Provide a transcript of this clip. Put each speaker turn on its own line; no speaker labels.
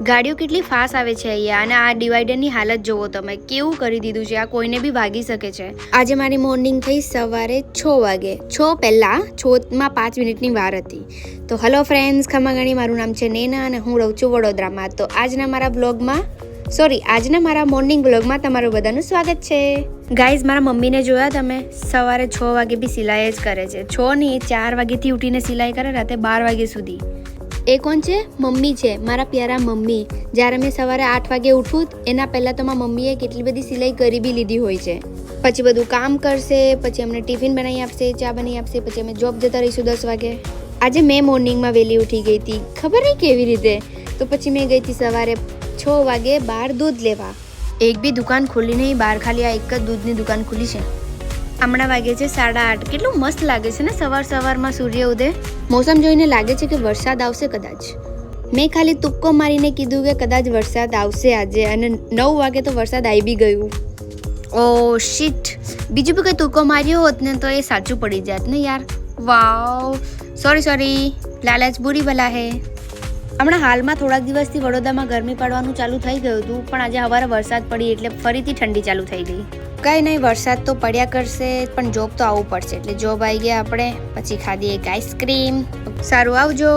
ગાડીઓ કેટલી ફાસ્ટ આવે છે અહીંયા, અને આ ડિવાઈડરની હાલત જોવો તમે, કેવું કરી દીધું છે. આ કોઈને બી ભાગી શકે છે. આજે મારી મોર્નિંગ થઈ સવારે 6 વાગે. 6 પહેલાં 6 માં 5 મિનિટની વાર હતી. તો હલો ફ્રેન્ડ્સ, ખમાગણી, મારું નામ છે નેના અને હું રહું છું વડોદરામાં. તો આજના મારા મોર્નિંગ બ્લોગમાં તમારું બધાનું સ્વાગત છે. ગાઈઝ, મારા મમ્મીને જોયા તમે, સવારે 6 વાગે બી સિલાઈ જ કરે છે. 6 નહીં, 4 વાગ્યાથી ઉઠીને સિલાઈ કરે રાતે 12 વાગ્યા સુધી. એ કોણ છે? મમ્મી છે, મારા પ્યારા મમ્મી. જ્યારે મેં સવારે 8 વાગે ઉઠું એના પહેલાં તો મારા મમ્મીએ કેટલી બધી સિલાઈ કરી બી લીધી હોય છે. પછી બધું કામ કરશે, પછી અમને ટિફિન બનાવી આપશે, ચા બનાવી આપશે, પછી અમે જોબ જતા રહીશું 10 વાગે. આજે મેં મોર્નિંગમાં વહેલી ઉઠી ગઈ હતી, ખબર નહીં કેવી રીતે. તો પછી મેં ગઈ હતી સવારે 6 વાગે બહાર દૂધ લેવા. એક બી દુકાન ખુલ્લી નહીં બહાર, ખાલી આ એક જ દૂધની દુકાન ખુલ્લી છે. હમણાં વાગે છે 8:30. કેટલું મસ્ત લાગે છે ને સવારમાં સૂર્ય ઉદય. મોસમ જોઈને લાગે છે કે વરસાદ આવશે કદાચ. મેં ખાલી તુક્કો મારીને કીધું કે કદાચ વરસાદ આવશે આજે, અને 9 વાગે તો વરસાદ આવી બી ગયું. ઓ શિટ, બીજું બી કંઈ તુક્કો માર્યો હોત ને તો એ સાચું પડી જાત ને યાર. વાવ, સોરી, લાલચ બુરી બલા હે. હમણાં હાલમાં થોડાક દિવસથી વડોદરામાં ગરમી પડવાનું ચાલુ થઈ ગયું હતું, પણ આજે સવારે વરસાદ પડી એટલે ફરીથી ઠંડી ચાલુ થઈ ગઈ. કંઈ નહીં, વરસાદ તો પડ્યા કરશે, પણ જોબ તો આવવું પડશે. એટલે જોબ આવી ગયા આપણે, પછી ખાધી એક આઈસ્ક્રીમ. સારું, આવજો.